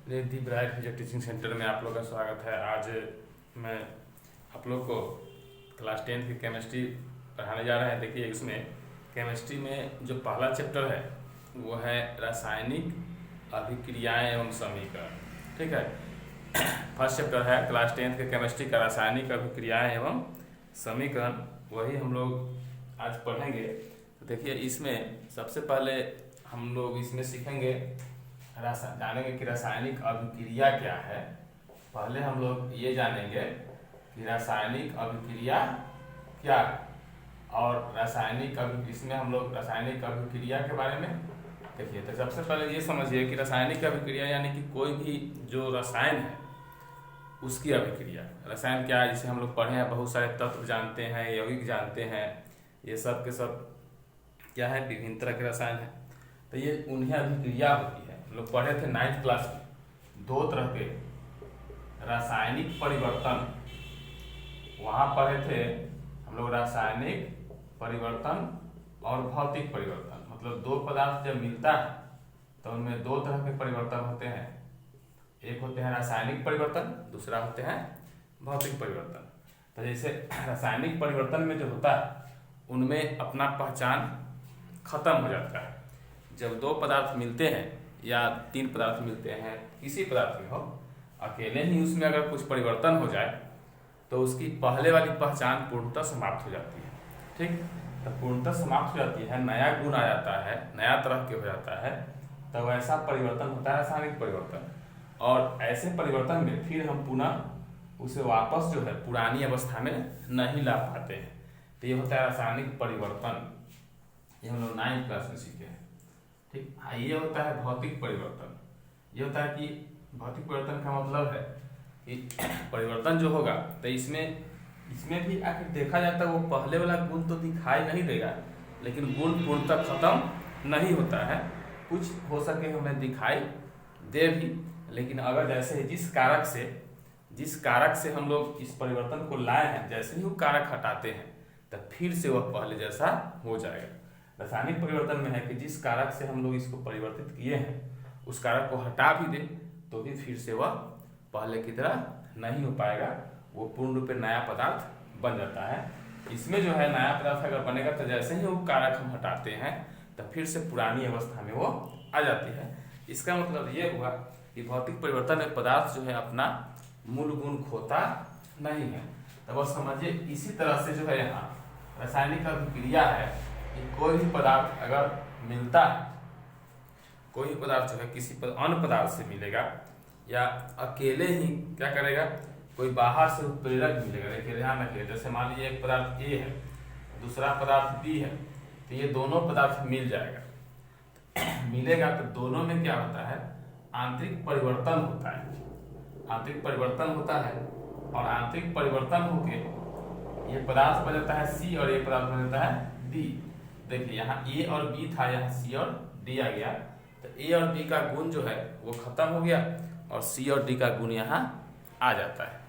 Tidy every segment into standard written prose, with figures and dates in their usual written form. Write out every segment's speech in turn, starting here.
दी bright physics teaching centre में आप लोग का स्वागत है। आज मैं आप लोग को क्लास 10 की केमिस्ट्री पढ़ाने जा रहे हैं। देखिए, इसमें केमिस्ट्री में जो पहला चैप्टर है वो है रासायनिक अभिक्रियाएं एवं समीकरण। ठीक है, फर्स्ट चैप्टर है क्लास 10 के केमिस्ट्री का रासायनिक अभिक्रियाएं एवं समीकरण, वही हम लोग आज पढ़ेंगे। तो देखिए, इसमें सबसे पहले हम लोग इसमें सीखेंगे जानेंगे कि रासायनिक अभिक्रिया क्या है। पहले हम लोग ये जानेंगे कि रासायनिक अभिक्रिया क्या है, और इसमें हम लोग रासायनिक अभिक्रिया के बारे में देखिए। तो सबसे पहले ये समझिए कि रासायनिक अभिक्रिया यानी कि कोई भी जो रसायन है उसकी अभिक्रिया। रसायन क्या है, जिसे हम लोग पढ़े हैं, बहुत सारे तत्व जानते हैं, यौगिक जानते हैं, ये सब के सब क्या है, विभिन्न तरह के रसायन है। तो ये उन्हें अभिक्रिया होती है। हम लोग पढ़े थे 9th क्लास में दो तरह के रासायनिक परिवर्तन, वहां पढ़े थे हम लोग रासायनिक परिवर्तन और भौतिक परिवर्तन। मतलब दो पदार्थ जब मिलता है तो उनमें दो तरह के परिवर्तन होते हैं, एक होते हैं रासायनिक परिवर्तन, दूसरा होते हैं भौतिक परिवर्तन। तो जैसे रासायनिक परिवर्तन में जो होता है उनमें अपना पहचान खत्म हो जाता है। जब दो पदार्थ मिलते हैं या तीन पदार्थ मिलते हैं, किसी पदार्थ में हो, अकेले ही उसमें अगर कुछ परिवर्तन हो जाए तो उसकी पहले वाली पहचान पूर्णतः समाप्त हो जाती है। ठीक, तो पूर्णतः समाप्त हो जाती है, नया गुण आ जाता है, नया तरह के हो जाता है, तब ऐसा परिवर्तन होता है रासायनिक परिवर्तन। और ऐसे परिवर्तन में फिर हम पुनः उसे वापस जो है पुरानी अवस्था में नहीं ला पाते हैं। तो ये होता है रासायनिक परिवर्तन, ये हम लोग 9th क्लास में सीखे हैं। ठीक, ये होता है भौतिक परिवर्तन। ये होता है कि भौतिक परिवर्तन का मतलब है कि परिवर्तन जो होगा तो इसमें भी आखिर देखा जाता है वो पहले वाला गुण तो दिखाई नहीं देगा, लेकिन गुण पूर्णतः खत्म नहीं होता है। कुछ हो सके हमें दिखाई दे भी, लेकिन अगर जैसे जिस कारक से हम लोग इस परिवर्तन को लाए हैं, जैसे ही वो कारक हटाते हैं तो फिर से वह पहले जैसा हो जाएगा। रासायनिक परिवर्तन में है कि जिस कारक से हम लोग इसको परिवर्तित किए हैं उस कारक को हटा भी दे तो भी फिर से वह पहले की तरह नहीं हो पाएगा, वो पूर्ण रूप से नया पदार्थ बन जाता है। इसमें जो है नया पदार्थ अगर बनेगा तो जैसे ही वो कारक हम हटाते हैं तो फिर से पुरानी अवस्था में वो आ जाती है। इसका मतलब ये हुआ कि भौतिक परिवर्तन में पदार्थ जो है अपना मूल गुण खोता नहीं है। तो बस समझिए, इसी तरह से जो है यहाँ रासायनिक अभिक्रिया है कि कोई भी पदार्थ अगर मिलता है, कोई भी पदार्थ जो है किसी अन्य पदार्थ से मिलेगा या अकेले ही क्या करेगा, कोई बाहर से उत्प्रेरक मिलेगा। देखिए, ध्यान रखिए, जैसे मान लीजिए एक पदार्थ ए है, दूसरा पदार्थ बी है, तो ये दोनों पदार्थ मिल जाएगा मिलेगा तो दोनों में क्या होता है, आंतरिक परिवर्तन होता है। आंतरिक परिवर्तन होता है और आंतरिक परिवर्तन होके ये पदार्थ बन जाता है सी और ये पदार्थ बन जाता है डी। देखिए, यहाँ ए और बी था, यहाँ सी और डी आ गया, तो ए और बी का गुण जो है वो खत्म हो गया और सी और डी का गुण यहाँ आ जाता है।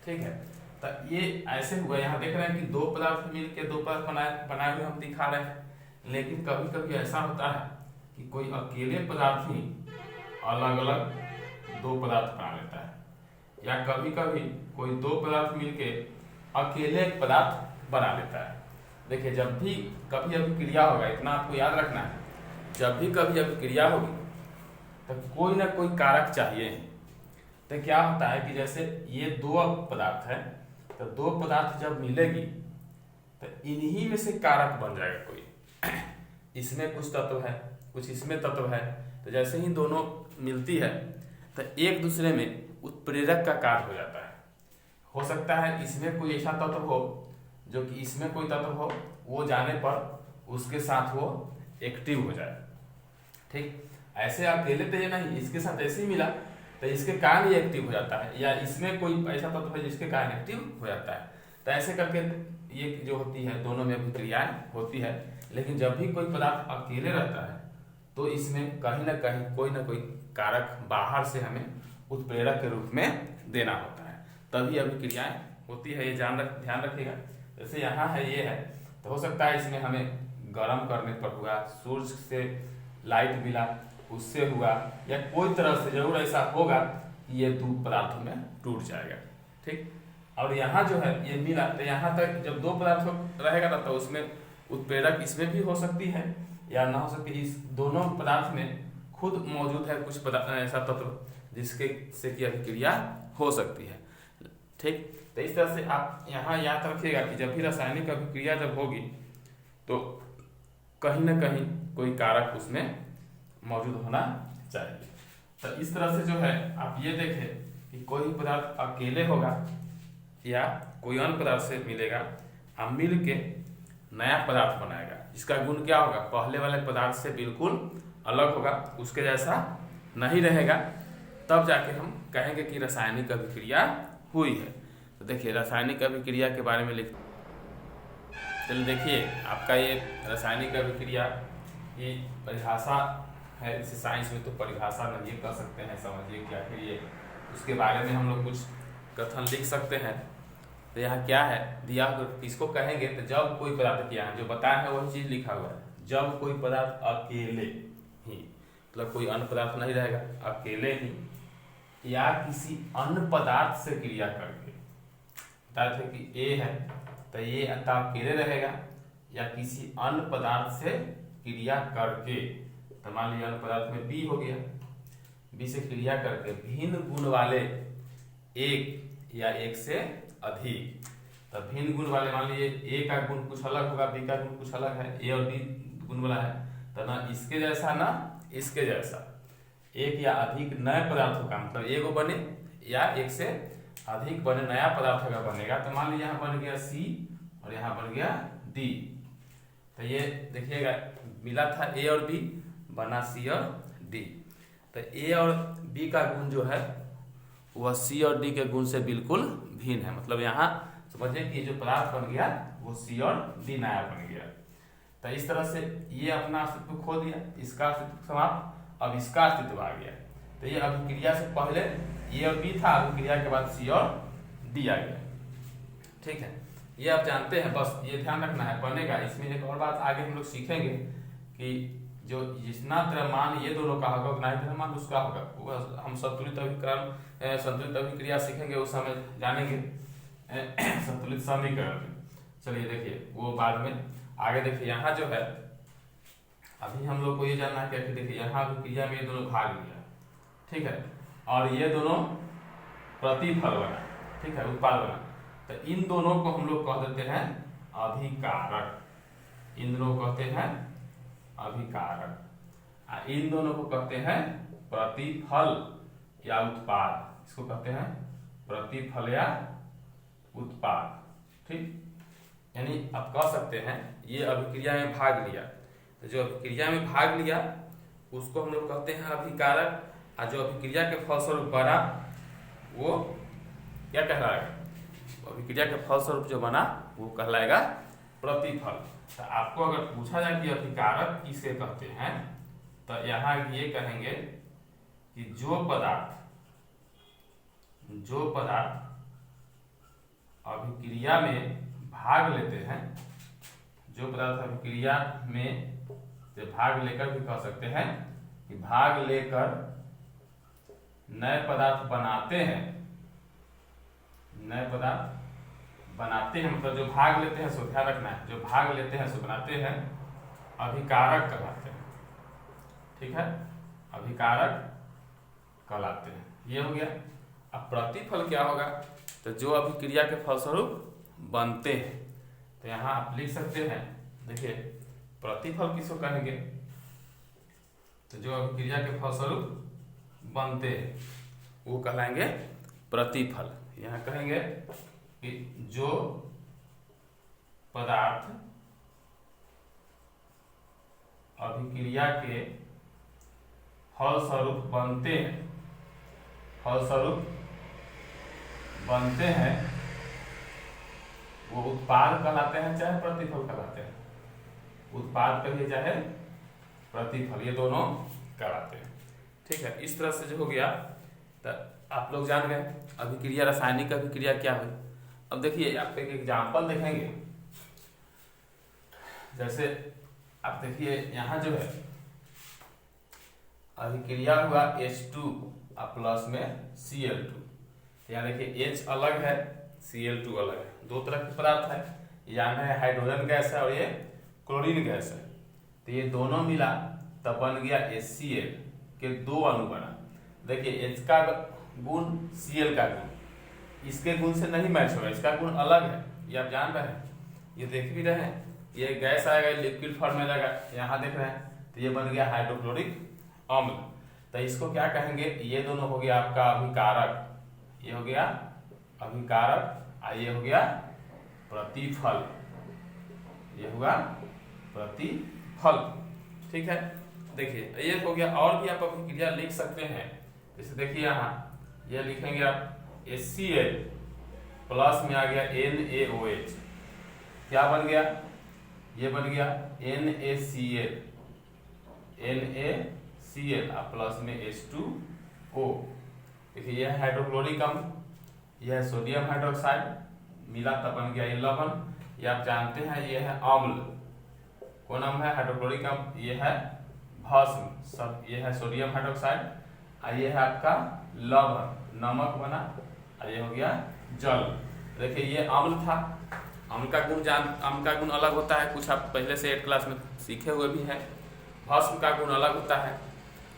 ठीक है, तो ये ऐसे हुआ। यहाँ देख रहे हैं कि दो पदार्थ मिल के दो पदार्थ बनाए हुए हम दिखा रहे हैं, लेकिन कभी कभी ऐसा होता है कि कोई अकेले पदार्थ ही अलग अलग दो पदार्थ बना लेता है, या कभी कभी कोई दो पदार्थ मिलके अकेले एक पदार्थ बना लेता है। देखिए, जब भी कभी अभिक्रिया होगा, इतना आपको याद रखना है, जब भी कभी अभिक्रिया होगी तो कोई ना कोई कारक चाहिए। तो क्या होता है कि जैसे ये दो पदार्थ है, तो दो पदार्थ जब मिलेगी तो इन्हीं में से कारक बन जाएगा कोई। इसमें कुछ तत्व है, कुछ इसमें तत्व है, तो जैसे ही दोनों मिलती है तो एक दूसरे में उत्प्रेरक का कार्य हो जाता है। हो सकता है इसमें कोई ऐसा तत्व हो जो कि इसमें कोई तत्व हो, वो जाने पर उसके साथ वो एक्टिव हो जाए। ठीक, ऐसे अकेले तो ये नहीं, इसके साथ ऐसे ही मिला तो इसके कारण ये एक्टिव हो जाता है, या इसमें कोई ऐसा तत्व है जिसके कारण एक्टिव हो जाता है। तो ऐसे करके ये जो होती है दोनों में अभिक्रियाएं होती है। लेकिन जब भी कोई पदार्थ अकेले रहता है तो इसमें कहीं ना कहीं कोई ना कोई कारक बाहर से हमें उत्प्रेरक के रूप में देना होता है, तभी अभिक्रियाएं होती है। ये ध्यान रखिएगा। जैसे यहाँ है, ये है, तो हो सकता है इसमें हमें गर्म करने पर हुआ, सूर्य से लाइट मिला, उससे हुआ, या कोई तरह से जरूर ऐसा होगा कि ये दो पदार्थों में टूट जाएगा। ठीक, और यहाँ जो है ये मिला, तो यहाँ तक जब दो पदार्थ रहेगा ना, तो उसमें उत्प्रेरक इसमें भी हो सकती है या ना हो सकती। इस दोनों पदार्थ में खुद मौजूद है कुछ पदार्थ ऐसा तत्व जिसके से की अभिक्रिया हो सकती है। ठीक, तो इस तरह से आप यहाँ याद रखिएगा कि जब भी रासायनिक अभिक्रिया जब होगी तो कहीं ना कहीं कोई कारक उसमें मौजूद होना चाहिए। तो इस तरह से जो है आप ये देखें कि कोई पदार्थ अकेले होगा या कोई अन्य पदार्थ से मिलेगा, अब मिल के नया पदार्थ बनाएगा। इसका गुण क्या होगा? पहले वाले पदार्थ से बिल्कुल अलग होगा, उसके जैसा नहीं रहेगा, तब जाके हम कहेंगे कि रासायनिक अभिक्रिया हुई है। तो देखिए रासायनिक अभिक्रिया के बारे में लिख, चलिए देखिए आपका ये रासायनिक अभिक्रिया की परिभाषा है। इसे साइंस में तो परिभाषा नहीं कह सकते हैं, समझिए कि आखिर ये उसके बारे में हम लोग कुछ कथन लिख सकते हैं। तो यहाँ क्या है दिया, इसको कहेंगे तो जब कोई पदार्थ किया है जो बताया है वही चीज लिखा हुआ है। जब कोई पदार्थ अकेले ही, मतलब कोई अन्य पदार्थ नहीं रहेगा, अकेले ही या किसी अन्य पदार्थ से क्रिया करके, बता थे कि ए है तो ये अकेले रहेगा या किसी अन्य पदार्थ से क्रिया करके, तो मान लीजिए अन्य पदार्थ में बी हो गया, बी से क्रिया करके भिन्न गुण वाले एक या एक से अधिक। तो भिन्न गुण वाले मान लीजिए ए का गुण कुछ अलग होगा, बी का गुण कुछ अलग है, ए और बी गुण वाला है, तो ना इसके जैसा ना इसके जैसा एक या अधिक नए पदार्थों का, मतलब एगो बने या एक से अधिक बने नया पदार्थ अगर बनेगा, तो मान लीजिए यहाँ बन गया सी और यहाँ बन गया डी। तो ये देखिएगा मिला था ए और बी, बना सी और डी। तो ए और बी का गुण जो है वह सी और डी के गुण से बिल्कुल भिन्न है। मतलब यहाँ समझिए कि जो पदार्थ बन गया वो सी और डी नया बन गया। तो इस तरह से ये अपना अस्तित्व खो दिया, इसका अस्तित्व समाप्त, अब इसका अस्तित्व आ गया। तो ये अभिक्रिया से पहले ए और बी था, अभिक्रिया के बाद सी और डी आ गया। ठीक है, ये आप जानते हैं, बस ये ध्यान रखना है बनेगा। इसमें एक और बात आगे हम लोग सीखेंगे कि जो जितना द्रव्यमान ये दोनों का होगा उतना ही द्रव्यमान उसका होगा। वो हम संतुलित अभिकरण संतुलित अभिक्रिया सीखेंगे, उस समय जानेंगे संतुलित समीकरण में। चलिए देखिए वो बाद में आगे। देखिए यहाँ जो है अभी हम लोग को ये जानना है कि देखिए यहाँ अभिक्रिया में ये दोनों भाग लिया, ठीक है, और ये दोनों प्रतिफल बना, ठीक है, उत्पाद बना। तो इन दोनों को हम लोग कह देते हैं अभिकारक, इन दोनों को कहते हैं अभिकारक, इन दोनों को कहते हैं प्रतिफल या उत्पाद। इसको कहते हैं प्रतिफल या उत्पाद। ठीक, यानी आप कह सकते हैं ये अभिक्रिया में भाग लिया, तो जो अभिक्रिया में भाग लिया उसको हम लोग कहते हैं अभिकारक, और जो अभिक्रिया के फलस्वरूप बना वो क्या कहलाएगा? अभिक्रिया के फलस्वरूप जो बना वो कहलाएगा प्रतिफल। तो आपको अगर पूछा जाए कि अभिकारक किसे कहते हैं, तो यहाँ ये कहेंगे कि जो पदार्थ अभिक्रिया में भाग लेते हैं, जो पदार्थ अभिक्रिया में से भाग लेकर भी कह सकते हैं कि भाग लेकर नए पदार्थ बनाते हैं, नए पदार्थ बनाते हैं, मतलब जो भाग लेते हैं सो ध्यान रखना है, जो भाग लेते हैं सो बनाते हैं, अभिकारक कहलाते हैं। ठीक है, अभिकारक कहलाते हैं। ये हो गया। अब प्रतिफल क्या होगा? तो जो अभिक्रिया के फलस्वरूप बनते हैं, तो यहाँ आप लिख सकते हैं, देखिए प्रतिफल किसको कहेंगे? तो जो अभिक्रिया के फलस्वरूप बनते हैं वो कहलाएंगे प्रतिफल। यहाँ कहेंगे कि जो पदार्थ अभिक्रिया के फलस्वरूप बनते हैं वो उत्पाद कहलाते हैं चाहे प्रतिफल कहलाते हैं। उत्पाद कहिए चाहे प्रतिफल, ये दोनों कहलाते हैं। ठीक है, इस तरह से जो हो गया तो आप लोग जान गए अभिक्रिया, रासायनिक अभिक्रिया क्या हुई। अब देखिए आप एक एग्जाम्पल देखेंगे, जैसे आप देखिए यहाँ जो है अभिक्रिया हुआ H2 और प्लस में Cl2। यहाँ देखिए H अलग है, Cl2 अलग है, दो तरह के पदार्थ है। यहाँ है हाइड्रोजन गैस है और ये क्लोरीन गैस है। तो ये दोनों मिला तब बन गया HCl के दो अणु बना। देखिए H का गुण Cl का गुण इसके गुण से नहीं मैच होगा, इसका गुण अलग है, ये आप जान रहे हैं, ये देख भी रहे हैं। ये गैस आएगा, लिक्विड फॉर्म में जाएगा, यहाँ देख रहे हैं, तो ये बन गया हाइड्रोक्लोरिक अम्ल। तो इसको क्या कहेंगे, ये दोनों हो गया आपका अभिकारक, ये हो गया अभिकारक और ये हो गया प्रतिफल, ये हुआ प्रतिफल। ठीक है, देखिए ये हो गया। और भी आप अभिक्रिया लिख सकते हैं, जैसे देखिए यहाँ ये लिखेंगे आप HCl प्लस में आ गया NaOH, क्या बन गया, ये बन गया NaCl, NaCl और प्लस में H2O। देखिए यह हाइड्रोक्लोरिक अम्ल, यह सोडियम हाइड्रोक्साइड मिला तब बन गया ये लवण। ये आप जानते हैं ये है अम्ल, कौन अम्ल है, हाइड्रोक्लोरिक अम्ल, ये है भस्म सब, ये है सोडियम हाइड्रोक्साइड और ये है आपका लवण, नमक बना और ये हो गया जल। देखिए ये अम्ल था, अम्ल का गुण अलग होता है, कुछ आप पहले से 8 क्लास में सीखे हुए भी हैं। भस्म का गुण अलग होता है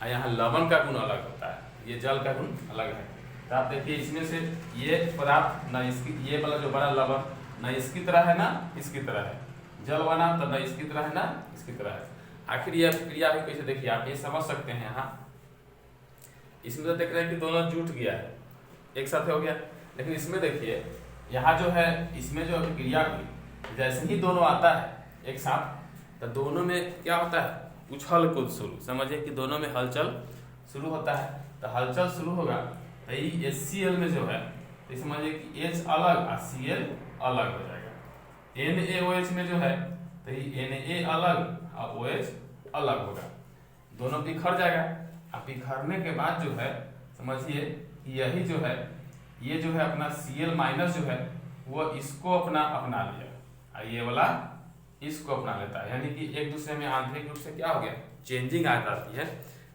और यहाँ लवण का गुण अलग होता है, ये जल का गुण अलग है। तो आप देखिए इसमें से ये पदार्थ ना इसकी, ये वाला जो बड़ा लवण ना इसकी तरह है ना इसकी तरह है, जल बना तो ना इसकी तरह है ना इसकी तरह है। आखिर ये अभिक्रिया भी कैसे, देखिए आप ये समझ सकते हैं। यहाँ इसमें तो देख रहे हैं कि दोनों जुट गया है, एक साथ हो गया, लेकिन इसमें देखिए यहाँ जो है, इसमें जो अभिक्रिया हुई, जैसे ही दोनों आता है एक साथ तो दोनों में क्या होता है, उछल कूद शुरू, समझिए कि दोनों में हलचल शुरू होता है। तो हलचल शुरू होगा तो ये HCl में जो है, तो समझिए कि H अलग और Cl अलग हो जाएगा। NaOH में जो है तो ये Na अलग और OH अलग होगा, दोनों बिखर जाएगा। अब बिखरने के बाद जो है समझिए यही जो है, ये जो है अपना Cl माइनस जो है वो इसको अपना लिया और ये वाला इसको अपना लेता है, यानी कि एक दूसरे में आंतरिक रूप से क्या हो गया, चेंजिंग आ जाती है।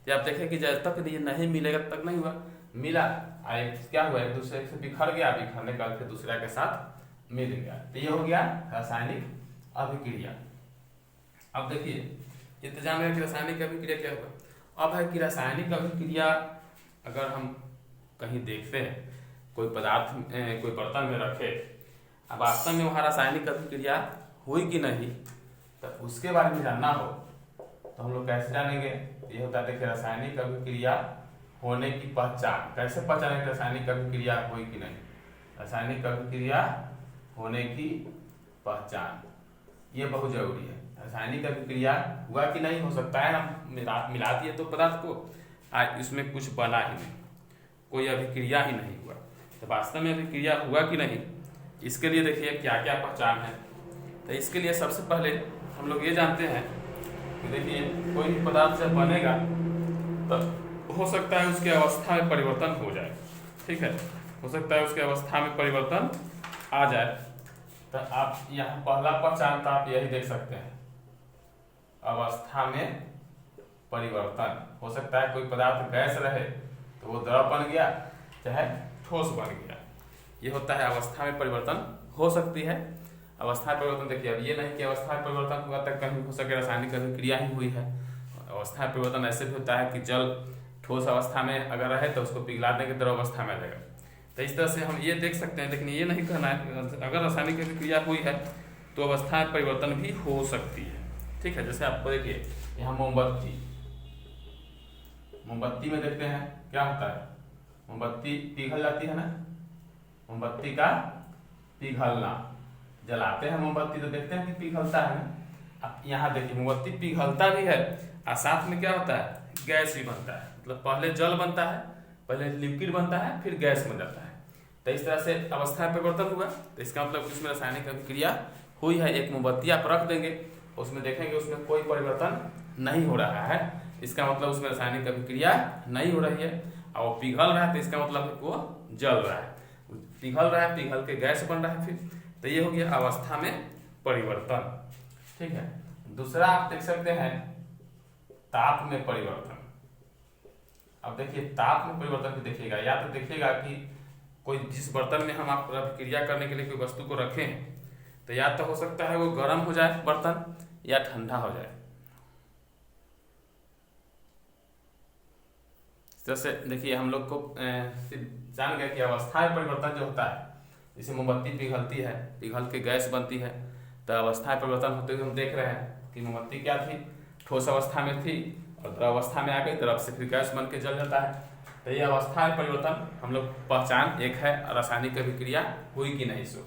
तो आप देखें कि जब तक ये नहीं मिलेगा तक नहीं हुआ, मिला क्या हुआ, एक दूसरे से बिखर गया, बिखरने का फिर दूसरे के साथ मिल गया। तो ये हो गया रासायनिक अभिक्रिया। अब देखिए ये तो जान रहे कि रासायनिक अभिक्रिया क्या हुआ। अब है कि रासायनिक अभिक्रिया अगर हम कहीं देखते हैं, कोई पदार्थ कोई बर्तन में रखे, अब वास्तव में वहाँ रासायनिक अभिक्रिया हुई कि नहीं, तो उसके बारे में जानना हो तो हम लोग कैसे जानेंगे। ये होता है देखिए रासायनिक अभिक्रिया होने की पहचान, कैसे पहचानें रासायनिक अभिक्रिया हुई कि नहीं। रासायनिक अभिक्रिया होने की पहचान ये बहुत जरूरी है। रासायनिक अभिक्रिया हुआ कि नहीं, हो सकता है हम मिला दिए तो पदार्थ को आज इसमें कुछ बना ही नहीं, कोई अभिक्रिया ही नहीं हुआ, तो वास्तव में अभिक्रिया हुआ कि नहीं, इसके लिए देखिए क्या क्या पहचान है। तो इसके लिए सबसे पहले हम लोग ये जानते हैं कि देखिए कोई भी पदार्थ जब बनेगा तो हो सकता है उसकी अवस्था में परिवर्तन हो जाए, ठीक है, हो सकता है उसकी अवस्था में परिवर्तन आ जाए। तो आप यहाँ पहला पहचान तो आप यही देख सकते हैं, अवस्था में परिवर्तन। हो सकता है कोई पदार्थ गैस रहे तो वो द्रव बन गया, चाहे ठोस बन गया, ये होता है अवस्था में परिवर्तन हो सकती है। अवस्था परिवर्तन देखिए, अब ये नहीं कि अवस्था में परिवर्तन हुआ तक कहीं हो सके रासायनिक अभिक्रिया ही हुई है। अवस्था परिवर्तन ऐसे भी होता है कि जल ठोस अवस्था में अगर रहे तो उसको पिघलाने की द्रव अवस्था में रहेगा। तो इस तरह से हम ये देख सकते हैं, लेकिन ये नहीं कहना है अगर रासायनिक अभिक्रिया हुई है तो अवस्था में परिवर्तन भी हो सकती है, ठीक है। जैसे आपको देखिए यहाँ मोमबत्ती में देखते हैं क्या होता है, मोमबत्ती पिघल जाती है ना, मोमबत्ती का पिघलना, जलाते हैं मोमबत्ती तो देखते हैं कि पिघलता है ना। अब यहाँ देखिए मोमबत्ती पिघलता भी है और साथ में क्या होता है, गैस भी बनता है, मतलब पहले जल बनता है, पहले लिक्विड बनता है, फिर गैस बन जाता है। तो इस तरह से अवस्था में परिवर्तन हुआ, तो इसका मतलब उसमें रासायनिक अभिक्रिया हुई है। एक मोमबत्ती आप रख देंगे, उसमें देखेंगे उसमें कोई परिवर्तन नहीं हो रहा है, इसका मतलब उसमें रासायनिक अभिक्रिया नहीं हो रही है। और वो पिघल रहा है तो इसका मतलब वो जल रहा है, पिघल रहा है, पिघल के गैस बन रहा है फिर, तो ये हो गया अवस्था में परिवर्तन, ठीक है। दूसरा आप देख सकते हैं ताप में परिवर्तन। अब देखिए ताप में परिवर्तन भी देखिएगा, या तो देखिएगा कि कोई जिस बर्तन में हम आप अभिक्रिया करने के लिए कोई वस्तु को रखें हैं, तो या तो हो सकता है वो गर्म हो जाए बर्तन या ठंडा हो जाए। जैसे देखिए हम लोग को जान गए कि अवस्था में परिवर्तन जो होता है, जैसे मोमबत्ती पिघलती है, पिघल के गैस बनती है, तो अवस्था में परिवर्तन होते हुए हम देख रहे हैं कि मोमबत्ती क्या थी, ठोस अवस्था में थी और द्रव अवस्था में आ गई, द्रव से फिर गैस बन के जल जाता है। तो ये अवस्था में परिवर्तन हम लोग पहचान एक है, रासायनिक अभिक्रिया हुई कि नहीं। सो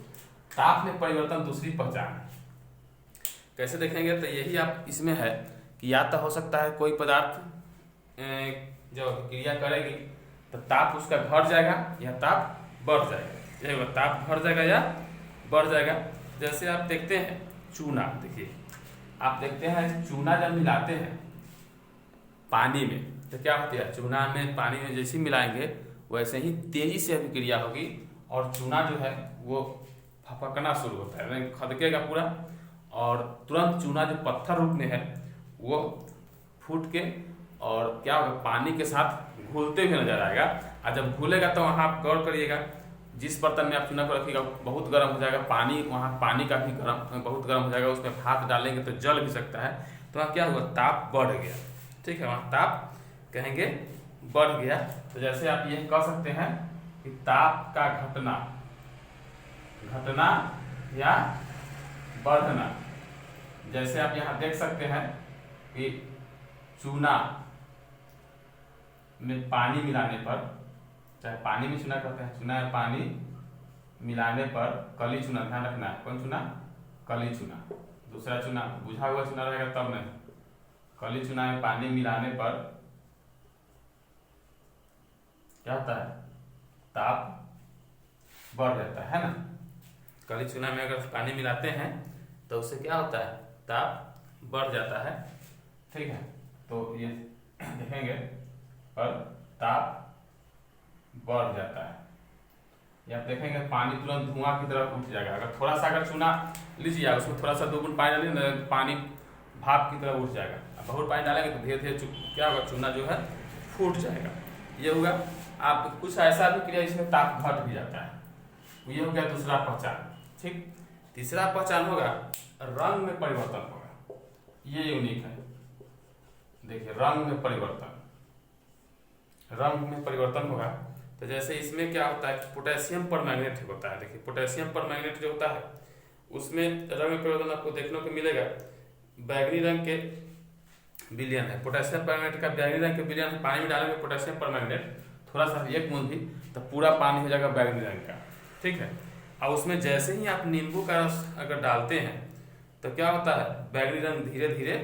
ताप में परिवर्तन दूसरी पहचान है। कैसे देखेंगे, तो यही आप इसमें है कि या तो हो सकता है कोई पदार्थ जब अभिक्रिया करेगी तो ताप उसका घट जाएगा या ताप बढ़ जाएगा, यही ताप घट जाएगा या बढ़ जाएगा। जैसे आप देखते हैं चूना, देखिए आप देखते हैं चूना जब मिलाते हैं पानी में तो क्या होती है, चूना में पानी में जैसे मिलाएंगे वैसे ही तेजी से अभिक्रिया होगी और चूना जो है वो फपकना शुरू होता है, खदकेगा पूरा और तुरंत चूना जो पत्थर रूप में है वो फूट के और क्या होगा, पानी के साथ घुलते हुए नजर आएगा। और जब घुलेगा तो वहाँ आप गौर करिएगा, जिस बर्तन में आप चूना को रखिएगा बहुत गर्म हो जाएगा, पानी वहाँ पानी का भी बहुत गर्म हो जाएगा, उसमें भाप डालेंगे तो जल भी सकता है, तो वहाँ क्या हुआ, ताप बढ़ गया। ठीक है, वहाँ ताप कहेंगे बढ़ गया। तो जैसे आप ये कह सकते हैं कि ताप का घटना, घटना या बढ़ना। जैसे आप यहाँ देख सकते हैं कि चूना में पानी मिलाने पर, चाहे पानी में चूना कहते हैं, चूना में पानी मिलाने पर कली चूना, ध्यान रखना है, कौन चूना, कली चूना, दूसरा चूना बुझा हुआ चूना रहेगा तब नहीं, कली चूना में पानी मिलाने पर क्या होता है, ताप बढ़ जाता है ना। कली चूना में अगर पानी मिलाते हैं तो उससे क्या होता है, ताप बढ़ जाता है। ठीक है, तो ये देखेंगे पर ताप बढ़ जाता है। या आप देखेंगे पानी तुरंत धुआं की तरफ उठ जाएगा, अगर थोड़ा सा अगर चूना लीजिए उसमें थोड़ा सा 2 बूंद पानी डालिए ना, पानी भाप की तरफ उठ जाएगा। अब बहुत पानी डालेंगे तो धीरे धीरे क्या होगा, चूना जो है फूट जाएगा। ये होगा। आप कुछ ऐसा भी क्रिया जिसमें ताप घट भी जाता है, ये हो गया दूसरा पहचान। ठीक, तीसरा पहचान होगा रंग में परिवर्तन होगा, ये यूनिक है। देखिए रंग में परिवर्तन, रंग में परिवर्तन होगा तो जैसे इसमें क्या होता है, पोटेशियम परमैंगनेट होता है। देखिए पोटेशियम परमैंगनेट जो होता है उसमें रंग में परिवर्तन आपको देखने को मिलेगा, बैगनी रंग के विलयन है, पोटेशियम परमैंगनेट का बैगनी रंग के विलयन है। पानी में डालेंगे पोटेशियम परमैंगनेट थोड़ा सा 1 बूंद भी, तो पूरा पानी हो जाएगा बैगनी रंग का। ठीक है, और उसमें जैसे ही आप नींबू का रस अगर डालते हैं तो क्या होता है, बैगनी रंग धीरे धीरे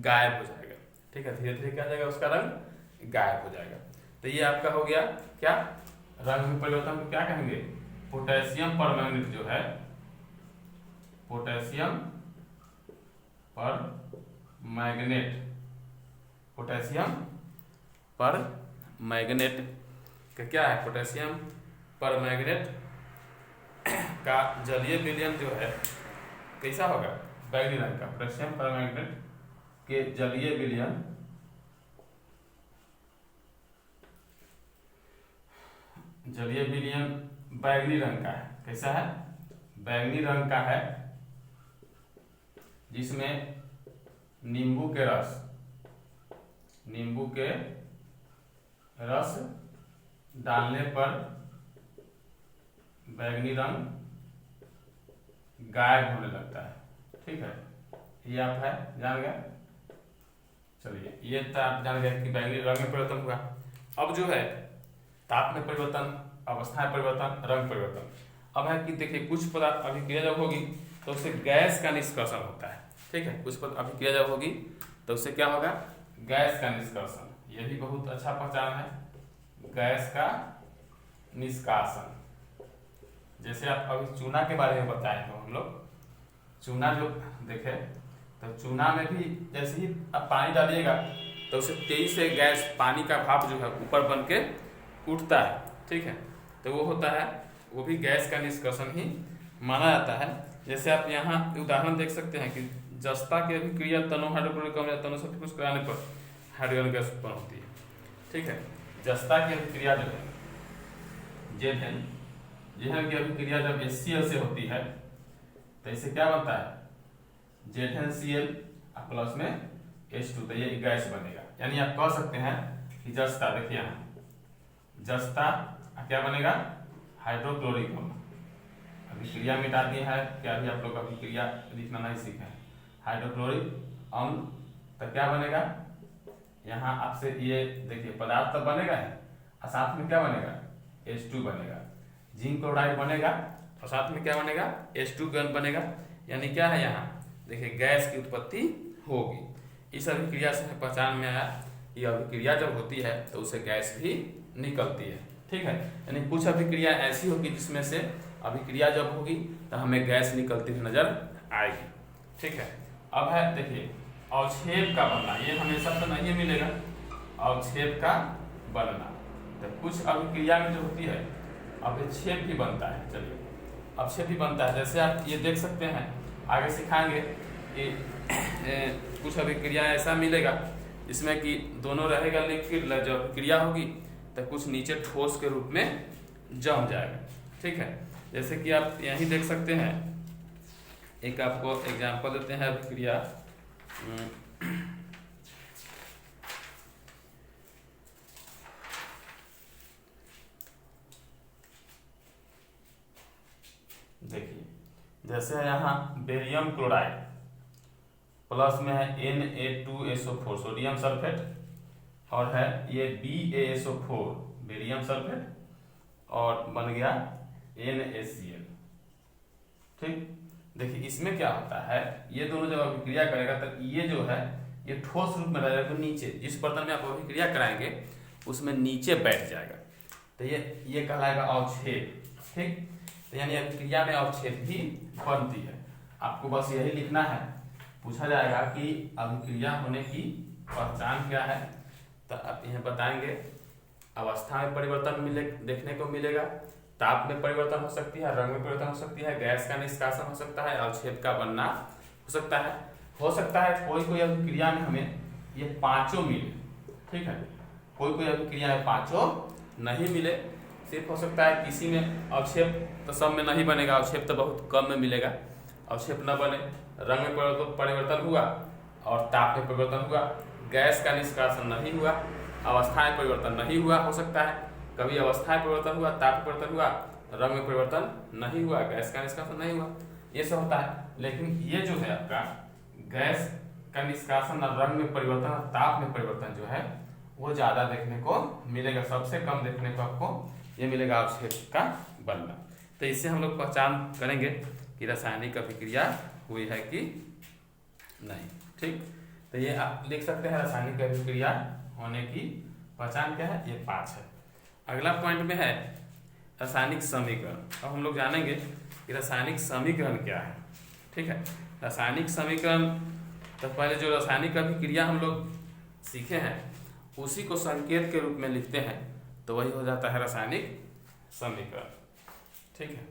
गायब हो जाएगा। ठीक है, धीरे धीरे क्या हो जाएगा, उसका रंग गायब हो जाएगा। तो ये आपका हो गया क्या, रंग में परिवर्तन को क्या कहेंगे, पोटेशियम परमैंगनेट जो है, पोटेशियम परमैंगनेट, पोटेशियम परमैंगनेट का क्या है, पोटेशियम परमैंगनेट का जलीय विलयन जो है कैसा होगा, बैगनी रंग का। पोटेशियम परमैंगनेट के जलीय विलयन बैगनी रंग का है। कैसा है, बैगनी रंग का है, जिसमें नींबू के रस डालने पर बैगनी रंग गायब होने लगता है। ठीक है, ये आप है जान गए। चलिए ये तो आप जान गए कि बैगनी रंग में परिवर्तन हुआ। अब जो है ताप में परिवर्तन, अवस्था में परिवर्तन, रंग परिवर्तन। अब है कि देखिए कुछ पदार्थ अभिक्रिया जब होगी तो उससे गैस का निष्कर्षण होता है। ठीक है, कुछ पदार्थ अभिक्रिया जब होगी तो उससे क्या होगा, गैस का निष्कर्षण। ये भी बहुत अच्छा पहचान है, गैस का निष्कासन। जैसे आप अभी चूना के बारे में बताए तो हम लोग चूना जो देखे तो चूना में भी जैसे ही आप पानी डालिएगा तो उसे तेजी से गैस, पानी का भाप जो है ऊपर बन के उठता है। ठीक है, तो वो होता है, वो भी गैस का निष्कर्षण ही माना जाता है। जैसे आप यहाँ उदाहरण देख सकते हैं कि जस्ता की अभिक्रिया तनु हाइड्रोक्लोरिक अम्ल या तनु सल्फ्यूरिक एसिड कराने पर हाइड्रोजन गैस उत्पन्न होती है। ठीक है। जस्ता की अभिक्रिया जो है जेन की अभिक्रिया जब HCl से होती है तो इससे क्या बनता है ZnCl प्लस में H2, तो ये गैस बनेगा। यानी आप कह सकते हैं कि जस्ता, देखिए यहाँ जस्ता क्या बनेगा हाइड्रोक्लोरिक अम्ल। अभिक्रिया मिटा दी है क्या, अभी आप लोग अभिक्रिया लिखना नहीं सीखे हैं। हाइड्रोक्लोरिक अम्ल तो क्या बनेगा यहाँ आपसे ये देखिए पदार्थ तो बनेगा है और साथ में क्या बनेगा H2 बनेगा। जिंक क्लोराइड बनेगा और साथ में क्या बनेगा H2 बनेगा। यानी क्या है यहाँ देखिए गैस की उत्पत्ति होगी। इस अभिक्रिया से पहचान में आया ये अभिक्रिया जब होती है तो उसे गैस भी निकलती है। ठीक है, यानी कुछ अभिक्रिया ऐसी होगी जिसमें से अभिक्रिया जब होगी तो हमें गैस निकलती हुई नजर आएगी। ठीक है, अब है देखिए अवक्षेप का बनना, ये हमेशा तो नहीं मिलेगा अवक्षेप का बनना। तो कुछ अभिक्रिया में जो होती है अवक्षेप भी बनता है। चलिए अवक्षेप भी बनता है, जैसे आप ये देख सकते हैं आगे सिखाएंगे कि कुछ अभिक्रिया ऐसा मिलेगा जिसमें कि दोनों रहेगा लिक्विड, जो अभिक्रिया होगी तो कुछ नीचे ठोस के रूप में जम जाएगा। ठीक है, जैसे कि आप यहीं देख सकते हैं, एक आपको एग्जांपल देते हैं अभिक्रिया। देखिए जैसे है यहाँ बेरियम क्लोराइड प्लस में है Na2SO4 सोडियम सल्फेट, और है ये BaSO4 बेरियम सल्फेट, और बन गया NaCl। ठीक, देखिए इसमें क्या होता है ये दोनों जब अभिक्रिया करेगा तो ये जो है ये ठोस रूप में रहेगा, तो नीचे जिस बर्तन में आप अभिक्रिया कराएंगे उसमें नीचे बैठ जाएगा, तो ये कहलाएगा अवक्षेप। ठीक, तो यानी अभिक्रिया में अवक्षेप भी बनती है। आपको बस यही लिखना है, पूछा जाएगा कि अभिक्रिया होने की पहचान क्या है, तो आप यह बताएंगे अवस्था में परिवर्तन देखने को मिलेगा, ताप में परिवर्तन हो सकती है, रंग में परिवर्तन हो सकती है, गैस का निष्कासन हो सकता है, अवक्षेप का बनना हो सकता है। कोई अभिक्रिया में हमें ये पांचों मिले। ठीक है, कोई अभिक्रिया में पांचों नहीं मिले, सिर्फ हो सकता है किसी में अवक्षेप तो सब में नहीं बनेगा, अवक्षेप तो बहुत कम में मिलेगा, अवक्षेप न बने, रंग में परिवर्तन हुआ और ताप में परिवर्तन हुआ, गैस का निष्कासन नहीं हुआ, अवस्था में परिवर्तन नहीं हुआ। हो सकता है कभी अवस्था में परिवर्तन हुआ, ताप में परिवर्तन हुआ, रंग में परिवर्तन नहीं हुआ, गैस का निष्कासन नहीं हुआ, ये सब होता है। लेकिन ये जो है आपका गैस का निष्कासन और रंग में परिवर्तन और ताप में परिवर्तन जो है वो ज्यादा देखने को मिलेगा, सबसे कम देखने को आपको ये मिलेगा अवक्षेप का बनना। तो इससे हम लोग पहचान करेंगे कि रासायनिक अभिक्रिया हुई है कि नहीं। ठीक, तो ये आप लिख सकते हैं रासायनिक अभिक्रिया होने की पहचान क्या है, ये 5 है। अगला पॉइंट में है रासायनिक समीकरण। अब हम लोग जानेंगे कि रासायनिक समीकरण क्या है। ठीक है, रासायनिक समीकरण तो पहले जो रासायनिक अभिक्रिया हम लोग सीखे हैं उसी को संकेत के रूप में लिखते हैं, तो वही हो जाता है रासायनिक समीकरण। ठीक है।